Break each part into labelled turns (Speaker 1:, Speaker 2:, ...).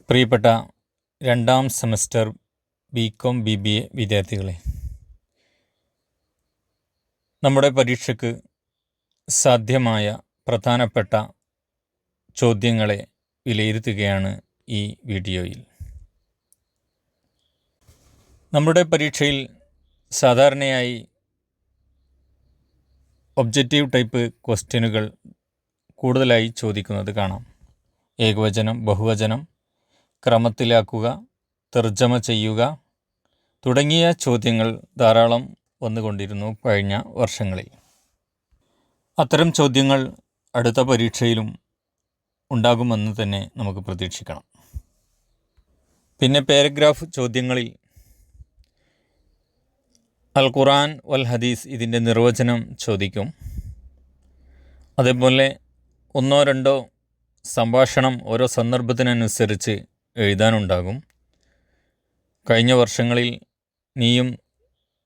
Speaker 1: പ്രിയപ്പെട്ട രണ്ടാം semester BCom BBA വിദ്യാർത്ഥികളെ, നമ്മുടെ പരീക്ഷയ്ക്ക് സാധ്യമായ പ്രധാനപ്പെട്ട ചോദ്യങ്ങളെ വിലയിരുത്തുകയാണ് ഈ വീഡിയോയിൽ. നമ്മുടെ പരീക്ഷയിൽ സാധാരണയായി ഒബ്ജക്റ്റീവ് ടൈപ്പ് ക്വസ്റ്റ്യനുകൾ കൂടുതലായി ചോദിക്കുന്നത് കാണാം. ഏകവചനം, ബഹുവചനം, ക്രമത്തിലാക്കുക, തർജ്ജമ ചെയ്യുക തുടങ്ങിയ ചോദ്യങ്ങൾ ധാരാളം വന്നുകൊണ്ടിരുന്നു കഴിഞ്ഞ വർഷങ്ങളിൽ. അത്തരം ചോദ്യങ്ങൾ അടുത്ത പരീക്ഷയിലും ഉണ്ടാകുമെന്ന് തന്നെ നമുക്ക് പ്രതീക്ഷിക്കണം. പിന്നെ പാരഗ്രാഫ് ചോദ്യങ്ങളിൽ അൽ ഖുർആൻ വൽ ഹദീസ് ഇതിൻ്റെ നിർവചനം ചോദിക്കും. അതേപോലെ ഒന്നോ രണ്ടോ സംഭാഷണം ഓരോ സന്ദർഭത്തിനനുസരിച്ച് എഴുതാനുണ്ടാകും. കഴിഞ്ഞ വർഷങ്ങളിൽ നീയും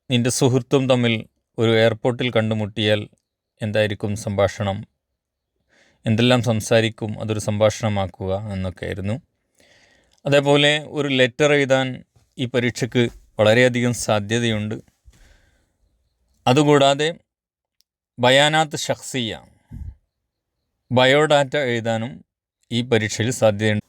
Speaker 1: നിൻ്റെ സുഹൃത്തും തമ്മിൽ ഒരു എയർപോർട്ടിൽ കണ്ടുമുട്ടിയാൽ എന്തായിരിക്കും സംഭാഷണം, എന്തെല്ലാം സംസാരിക്കും, അതൊരു സംഭാഷണമാക്കുക എന്നൊക്കെയായിരുന്നു. അതേപോലെ ഒരു ലെറ്റർ എഴുതാൻ ഈ പരീക്ഷയ്ക്ക് വളരെയധികം സാധ്യതയുണ്ട്. അതുകൂടാതെ ബയാനാത്ത് ഷഖ്സിയ, ബയോഡാറ്റ എഴുതാനും ഈ പരീക്ഷയിൽ സാധ്യതയുണ്ട്.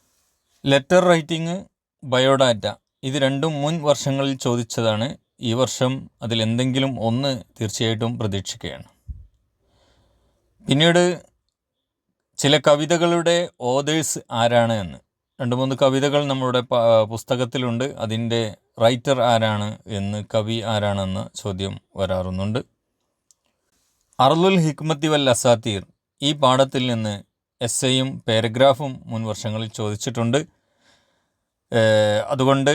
Speaker 1: ലെറ്റർ റൈറ്റിംഗ്, ബയോഡാറ്റ ഇത് രണ്ടും മുൻ വർഷങ്ങളിൽ ചോദിച്ചതാണ്. ഈ വർഷം അതിലെന്തെങ്കിലും ഒന്ന് തീർച്ചയായിട്ടും പ്രതീക്ഷിക്കുകയാണ്. പിന്നീട് ചില കവിതകളുടെ ഓതേഴ്സ് ആരാണ് എന്ന് 2-3 കവിതകൾ നമ്മളുടെ പുസ്തകത്തിലുണ്ട്. അതിൻ്റെ റൈറ്റർ ആരാണ് എന്ന്, കവി ആരാണെന്ന് ചോദ്യം വരാറുണ്ട്. അർലുൽ ഹിക്മത്തി വൽ അസാത്തീർ ഈ പാഠത്തിൽ നിന്ന് എസ്സേയും പാരഗ്രാഫും മുൻ വർഷങ്ങളിൽ ചോദിച്ചിട്ടുണ്ട്. അതുകൊണ്ട്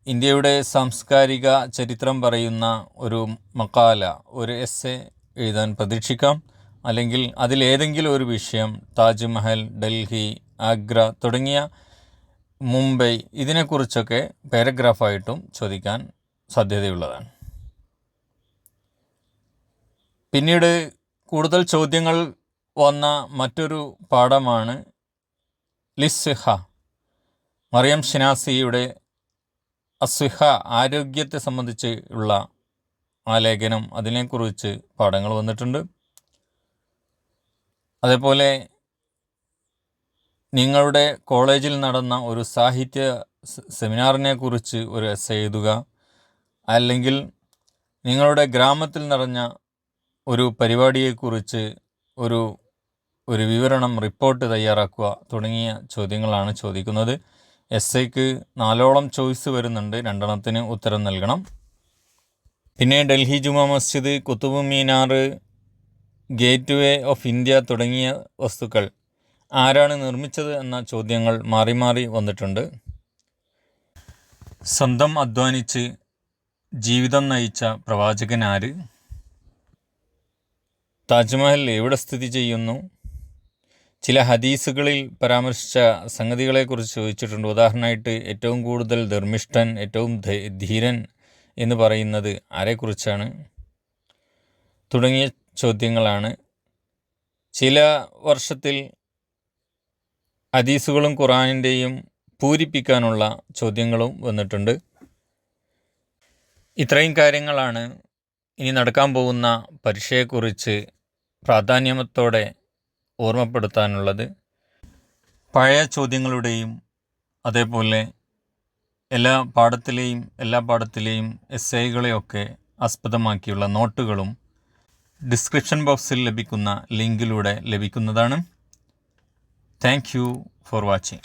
Speaker 1: ഇന്ത്യയുടെ സാംസ്കാരിക ചരിത്രം പറയുന്ന ഒരു മക്കാല, ഒരു എസ്സേ എഴുതാൻ പ്രതീക്ഷിക്കാം. അല്ലെങ്കിൽ അതിലേതെങ്കിലും ഒരു വിഷയം, താജ്മഹൽ, ഡൽഹി, ആഗ്ര തുടങ്ങിയ മുംബൈ, ഇതിനെക്കുറിച്ചൊക്കെ പാരഗ്രാഫായിട്ടും ചോദിക്കാൻ സാധ്യതയുള്ളതാണ്. പിന്നീട് കൂടുതൽ ചോദ്യങ്ങൾ വന്ന മറ്റൊരു പാഠമാണ് ലിസ്ഹ, മറിയം ഷിനാസിയുടെ അസ്വിഹ, ആരോഗ്യത്തെ സംബന്ധിച്ച് ഉള്ള ലേഖനം, അതിനെക്കുറിച്ച് പാഠങ്ങൾ വന്നിട്ടുണ്ട്. അതേപോലെ നിങ്ങളുടെ കോളേജിൽ നടന്ന ഒരു സാഹിത്യ സെമിനാറിനെ കുറിച്ച് ഒരു എസ്സേ എഴുതുക, അല്ലെങ്കിൽ നിങ്ങളുടെ ഗ്രാമത്തിൽ നടന്ന ഒരു പരിപാടിയെക്കുറിച്ച് ഒരു വിവരണം, റിപ്പോർട്ട് തയ്യാറാക്കുക തുടങ്ങിയ ചോദ്യങ്ങളാണ് ചോദിക്കുന്നത്. എസ്സേക്ക് 4ഓളം ചോയ്സ് വരുന്നുണ്ട്, 2 ഉത്തരം നൽകണം. പിന്നെ Delhi Jama Masjid, Qutub Minar, gateway of India തുടങ്ങിയ വസ്തുക്കൾ ആരാണ് നിർമ്മിച്ചത് എന്ന ചോദ്യങ്ങൾ മാറി മാറി വന്നിട്ടുണ്ട്. സ്വന്തം അധ്വാനിച്ച് ജീവിതം നയിച്ച പ്രവാചകൻ ആര്? താജ്മഹൽ എവിടെ സ്ഥിതി ചെയ്യുന്നു? ചില ഹദീസുകളിൽ പരാമർശിച്ച സംഗതികളെക്കുറിച്ച് ചോദിച്ചിട്ടുണ്ട്. ഉദാഹരണമായിട്ട് ഏറ്റവും കൂടുതൽ ധർമ്മിഷ്ഠൻ, ഏറ്റവും ധീരൻ എന്ന് പറയുന്നത് ആരെക്കുറിച്ചാണ് തുടങ്ങിയ ചോദ്യങ്ങളാണ്. ചില വർഷത്തിൽ ഹദീസുകളും ഖുർആനിൻ്റെയും പൂരിപ്പിക്കാനുള്ള ചോദ്യങ്ങളും വന്നിട്ടുണ്ട്. ഇത്രയും കാര്യങ്ങളാണ് ഇനി നടക്കാൻ പോകുന്ന പരീക്ഷയെക്കുറിച്ച് പ്രാധാന്യത്തോടെ ഓർമ്മപ്പെടുത്താനുള്ളത്. പഴയ ചോദ്യങ്ങളുടെയും അതേപോലെ എല്ലാ പാഠത്തിലെയും എസ്സേകളെയൊക്കെ ആസ്പദമാക്കിയുള്ള നോട്ടുകളും ഡിസ്ക്രിപ്ഷൻ ബോക്സിൽ ലഭിക്കുന്ന ലിങ്കിലൂടെ ലഭിക്കുന്നതാണ്. Thank you for watching.